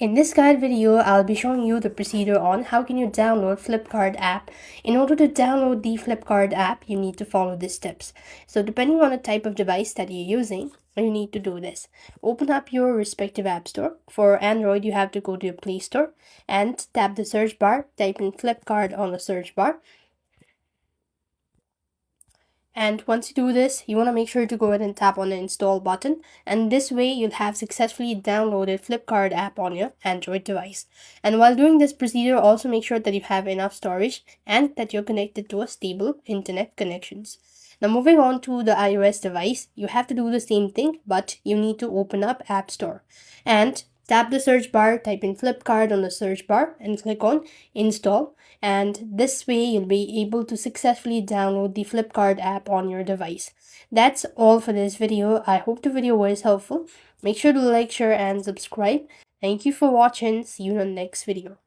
In this guide video, I'll be showing you the procedure on how can you download Flipkart app. In order to download the Flipkart app, you need to follow these steps. So depending on the type of device that you're using, you need to do this. Open up your respective app store. For Android, you have to go to your Play Store and tap the search bar, type in Flipkart on the search bar. And once you do this, you want to make sure to go ahead and tap on the install button. And this way you'll have successfully downloaded Flipkart app on your Android device. And while doing this procedure, also make sure that you have enough storage and that you're connected to a stable internet connections. Now moving on to the iOS device, you have to do the same thing, but you need to open up App Store and tap the search bar, type in Flipkart on the search bar and click on install, and this way you'll be able to successfully download the Flipkart app on your device. That's all for this video. I hope the video was helpful. Make sure to like, share and subscribe. Thank you for watching. See you in the next video.